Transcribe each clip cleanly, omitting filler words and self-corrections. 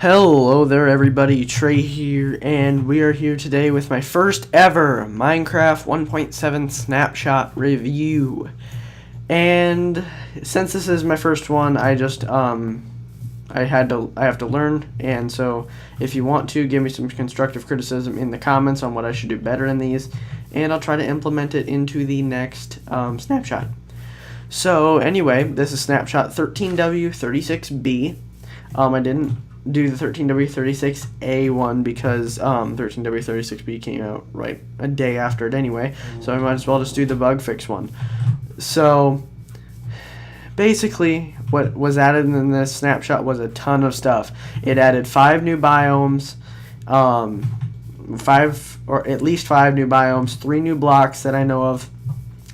Hello there everybody, Trey here, and we are here today with my first ever Minecraft 1.7 snapshot review. And since this is my first one, I have to learn, and so if you want to, give me some constructive criticism in the comments on what I should do better in these, and I'll try to implement it into the next snapshot. So anyway, this is Snapshot 13w36b. I didn't do the 13w36a one because 13w36b came out right a day after it anyway, so I might as well just do the bug fix one. So basically what was added in this snapshot was a ton of stuff. It added 5 new biomes, 5 or at least 5 new biomes, 3 new blocks that I know of,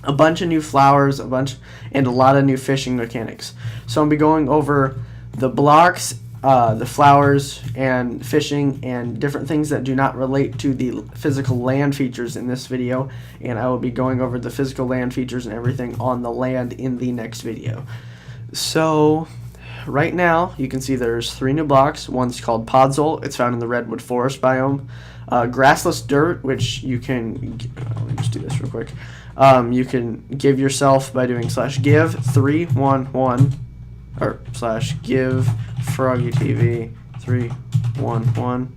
a bunch of new flowers, and a lot of new fishing mechanics. So I'll be going over the blocks, the flowers, and fishing, and different things that do not relate to the physical land features in this video, and I will be going over the physical land features and everything on the land in the next video. So right now you can see there's 3 new blocks. One's called Podzol. It's found in the redwood forest biome. Grassless dirt, which you can let me just do this real quick. You can give yourself by doing /give 311 or /give Froggytv 311.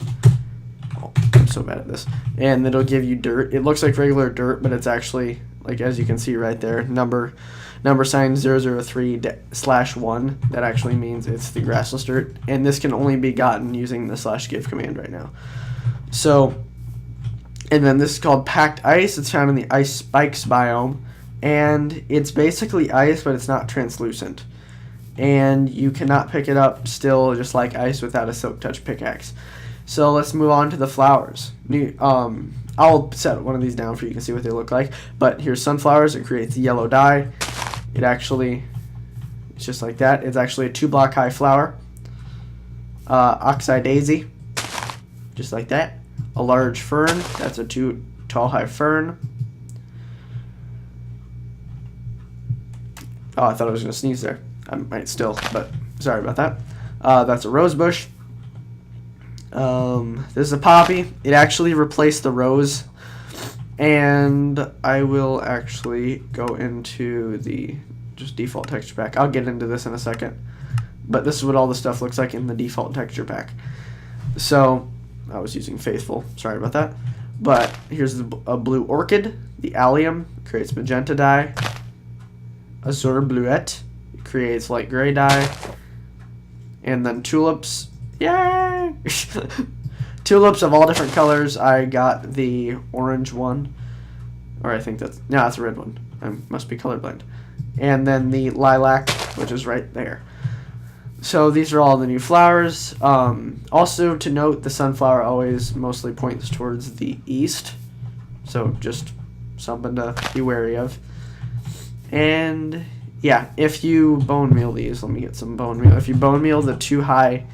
Oh, I'm so bad at this. And it'll give you dirt. It looks like regular dirt, but it's actually, like, as you can see right there, number sign 003/1. That actually means it's the grassless dirt, and this can only be gotten using the /give command right now. So, and then this is called packed ice. It's found in the ice spikes biome, and it's basically ice, but it's not translucent, and you cannot pick it up still just like ice without a silk touch pickaxe. So let's move on to the flowers. I'll set one of these down for you can see what they look like, but here's sunflowers. It creates yellow dye. It's just like that. It's actually a 2-block high flower. Oxeye daisy, just like that. A large fern, that's a 2-tall high fern. Oh, I thought I was going to sneeze there. I might still, but sorry about that. That's a rose bush. This is a poppy. It actually replaced the rose, and I will actually go into the just default texture pack. I'll get into this in a second, but this is what all the stuff looks like in the default texture pack. So I was using Faithful, sorry about that. But here's a blue orchid. The allium creates magenta dye. Azure bluette creates light gray dye. And then tulips, yay! Tulips of all different colors. I got the orange one, or I think that's a red one. I must be colorblind. And then the lilac, which is right there. So these are all the new flowers. Also to note, the sunflower always mostly points towards the east, so just something to be wary of. And yeah, if you bone meal these, let me get some bone meal. If you bone meal the 2 high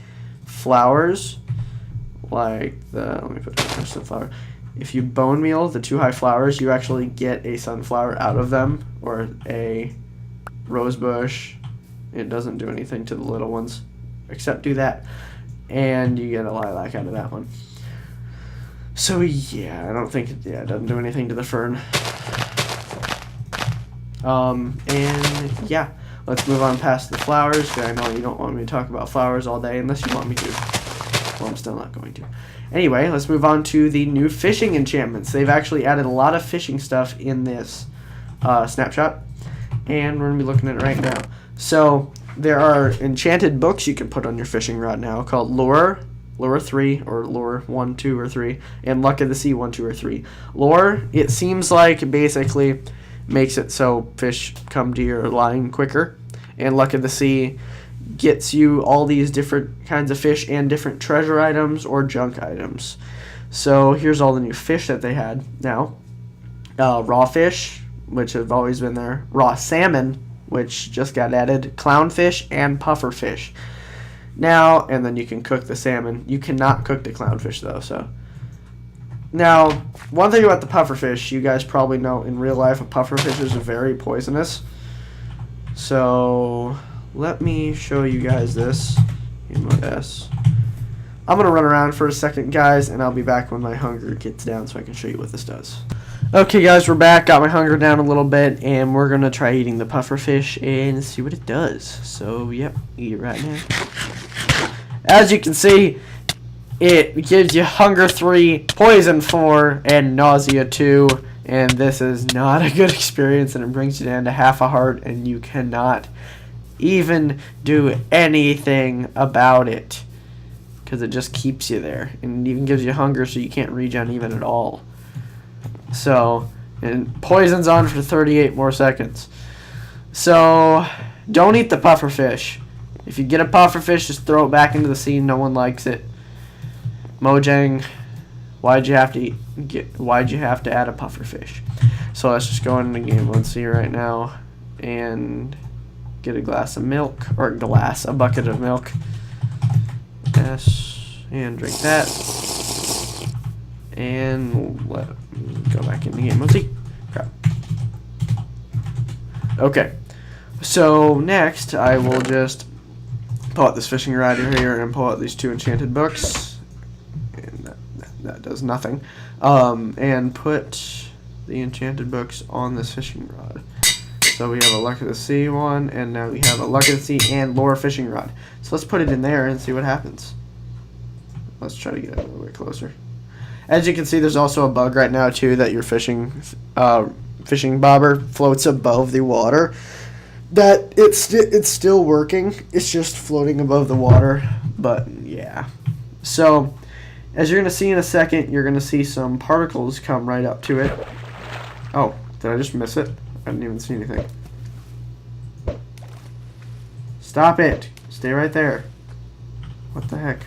flowers, like let me put the sunflower. If you bone meal the 2 high flowers, you actually get a sunflower out of them, or a rose bush. It doesn't do anything to the little ones, except do that, and you get a lilac out of that one. So yeah, I don't think it doesn't do anything to the fern. And yeah, let's move on past the flowers, because I know you don't want me to talk about flowers all day unless you want me to. Well, I'm still not going to. Anyway, let's move on to the new fishing enchantments. They've actually added a lot of fishing stuff in this snapshot, and we're going to be looking at it right now. So there are enchanted books you can put on your fishing rod now called Lure 3, or Lure 1, 2, or 3, and Luck of the Sea 1, 2, or 3. Lure, it seems like, basically makes it so fish come to your line quicker, and Luck of the Sea gets you all these different kinds of fish and different treasure items or junk items. So here's all the new fish that they had now. Raw fish, which have always been there. Raw salmon, which just got added. Clownfish and pufferfish. Now, and then you can cook the salmon. You cannot cook the clownfish though, so. Now, one thing about the pufferfish, you guys probably know in real life, a pufferfish is very poisonous. So let me show you guys this in my S. I'm going to run around for a second, guys, and I'll be back when my hunger gets down so I can show you what this does. Okay, guys, we're back. Got my hunger down a little bit, and we're going to try eating the pufferfish and see what it does. So, yep, eat it right now. As you can see, it gives you hunger 3, poison 4, and nausea 2. And this is not a good experience, and it brings you down to half a heart, and you cannot even do anything about it because it just keeps you there, and it even gives you hunger, so you can't regen even at all. So, and poison's on for 38 more seconds. So, don't eat the pufferfish. If you get a pufferfish, just throw it back into the sea. No one likes it. Mojang, why'd you have to add a pufferfish? So let's just go into game mode C right now and get a glass of milk, or a bucket of milk. Yes, and drink that. And we'll go back into game mode C. Crap. Okay, so next I will just pull out this fishing rod here and pull out these 2 enchanted books. And that does nothing. And put the enchanted books on this fishing rod. So we have a Luck of the Sea one, and now we have a Luck of the Sea and Lure fishing rod. So let's put it in there and see what happens. Let's try to get it a little bit closer. As you can see, there's also a bug right now too that your fishing bobber floats above the water. That it's still working. It's just floating above the water. But yeah. So as you're gonna see in a second, you're gonna see some particles come right up to it. Oh, did I just miss it? I didn't even see anything. Stop it! Stay right there. What the heck?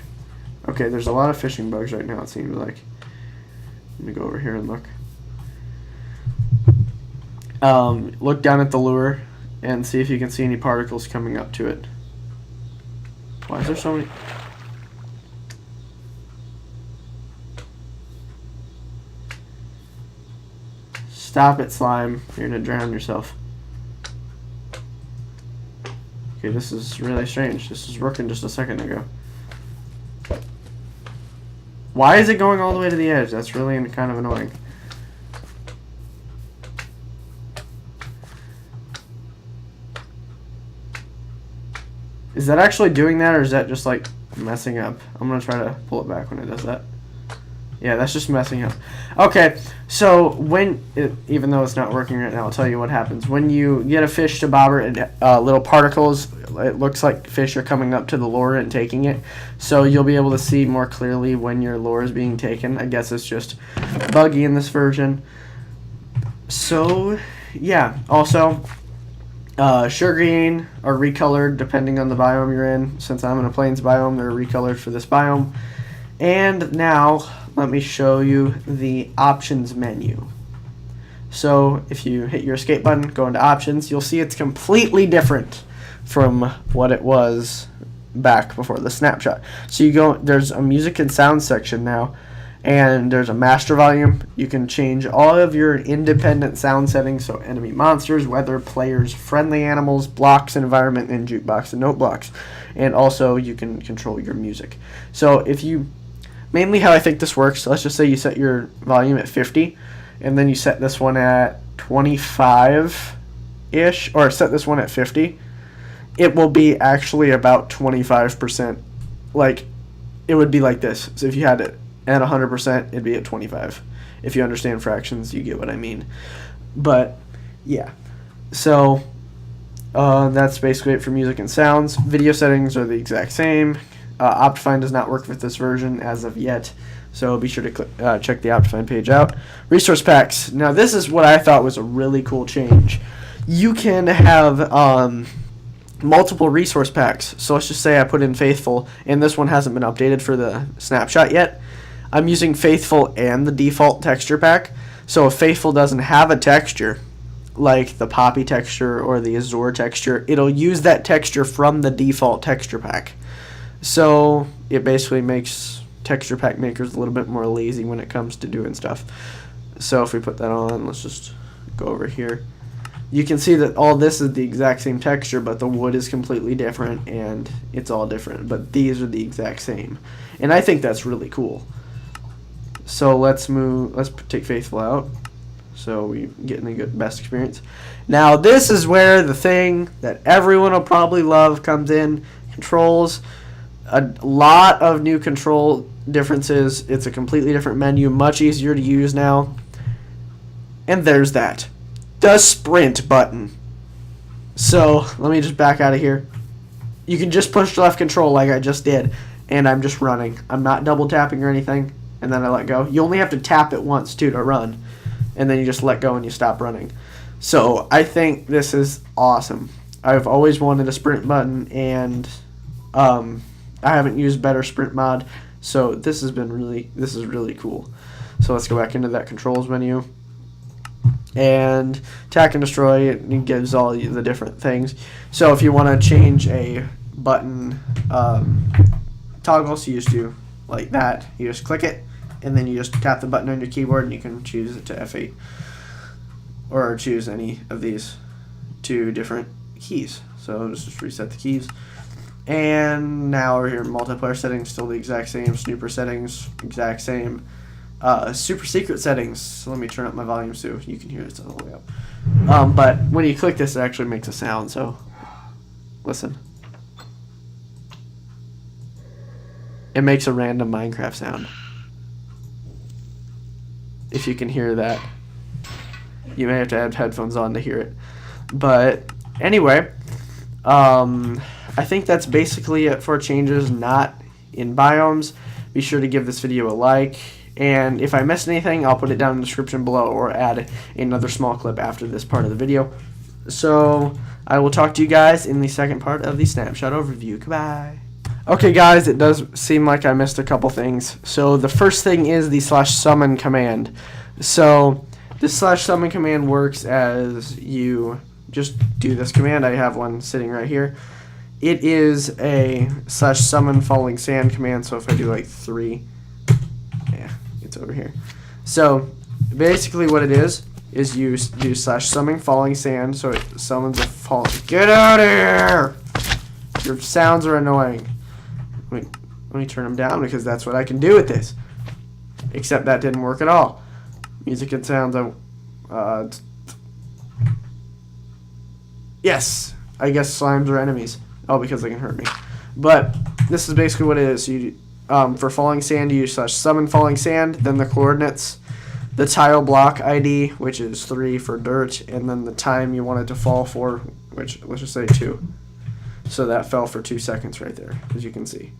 Okay, there's a lot of fishing bugs right now, it seems like. Let me go over here and look. Look down at the lure and see if you can see any particles coming up to it. Why is there so many? Stop it, slime. You're gonna drown yourself. Okay, this is really strange. This was working just a second ago. Why is it going all the way to the edge? That's really kind of annoying. Is that actually doing that, or is that just like messing up? I'm gonna try to pull it back when it does that. Yeah, that's just messing up. Okay, so even though it's not working right now, I'll tell you what happens. When you get a fish to bobber, little particles, it looks like fish are coming up to the lure and taking it. So you'll be able to see more clearly when your lure is being taken. I guess it's just buggy in this version. So, yeah. Also, sugarcane are recolored depending on the biome you're in. Since I'm in a plains biome, they're recolored for this biome. And now, let me show you the options menu. So if you hit your escape button, go into options, you'll see it's completely different from what it was back before the snapshot. So there's a music and sound section now, and there's a master volume. You can change all of your independent sound settings, so enemy monsters, weather, players, friendly animals, blocks, environment, and jukebox and note blocks. And also you can control your music. So mainly how I think this works, let's just say you set your volume at 50, and then you set this one at 25-ish, or set this one at 50. It will be actually about 25%. Like, it would be like this. So if you had it at 100%, it'd be at 25. If you understand fractions, you get what I mean. But, yeah. So, that's basically it for music and sounds. Video settings are the exact same. Optifine does not work with this version as of yet, so be sure to check the Optifine page out. Resource packs. Now this is what I thought was a really cool change. You can have multiple resource packs. So let's just say I put in Faithful, and this one hasn't been updated for the snapshot yet. I'm using Faithful and the default texture pack. So if Faithful doesn't have a texture, like the Poppy texture or the Azure texture, it'll use that texture from the default texture pack. So it basically makes texture pack makers a little bit more lazy when it comes to doing stuff. So if we put that on, let's just go over here. you can see that all this is the exact same texture, but the wood is completely different, and it's all different. But these are the exact same, and I think that's really cool. So let's take Faithful out, so we get in the best experience. Now this is where the thing that everyone will probably love comes in. Controls. A lot of new control differences. It's a completely different menu, much easier to use now. And there's that. The sprint button. So let me just back out of here. You can just push left control like I just did, and I'm just running. I'm not double tapping or anything, and then I let go. You only have to tap it once too to run, and then you just let go and you stop running. So I think this is awesome. I've always wanted a sprint button, and I haven't used better sprint mod, so this is really cool. So let's go back into that controls menu. And attack and destroy, it gives all the different things. So if you want to change a button toggle, so you just do like that, you just click it, and then you just tap the button on your keyboard, and you can choose it to F8 or choose any of these two different keys. So just reset the keys. And now we're here, multiplayer settings, still the exact same. Snooper settings, exact same. Super secret settings. So let me turn up my volume so you can hear it all the way up. But when you click this, it actually makes a sound. So listen. It makes a random Minecraft sound. If you can hear that, you may have to have headphones on to hear it. But anyway, I think that's basically it for changes not in biomes. Be sure to give this video a like. And if I missed anything, I'll put it down in the description below or add another small clip after this part of the video. So I will talk to you guys in the second part of the Snapshot Overview. Goodbye. Okay guys, it does seem like I missed a couple things. So the first thing is the /summon command. So this /summon command works as you just do this command. I have one sitting right here. It is a /summon falling sand command. So if I do like 3, yeah, it's over here. So basically what it is you do /summon falling sand, so it summons a falling. Get out of here! Your sounds are annoying. Let me turn them down because that's what I can do with this. Except that didn't work at all. Music and sounds. Yes, I guess slimes are enemies. Oh, because they can hurt me. But this is basically what it is. You for falling sand, you use /summon falling sand, then the coordinates, the tile block ID, which is 3 for dirt, and then the time you want it to fall for, which let's just say 2. So that fell for 2 seconds right there, as you can see.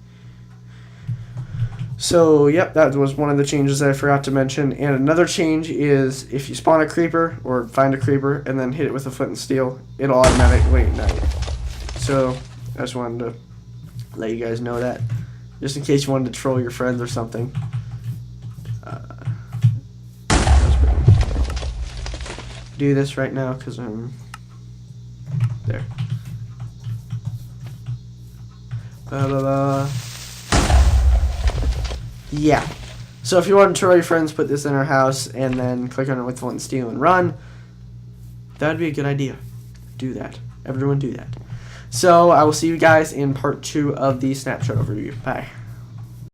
So yep, that was one of the changes that I forgot to mention. And another change is if you spawn a creeper or find a creeper and then hit it with a flint and steel, it'll automatically ignite. So I just wanted to let you guys know that, just in case you wanted to troll your friends or something. Do this right now because I'm there. Yeah. So if you want to troll your friends, put this in our house and then click on it with flint and steel and run. That'd be a good idea. Do that. Everyone do that. So I will see you guys in part 2 of the Snapshot Overview. Bye.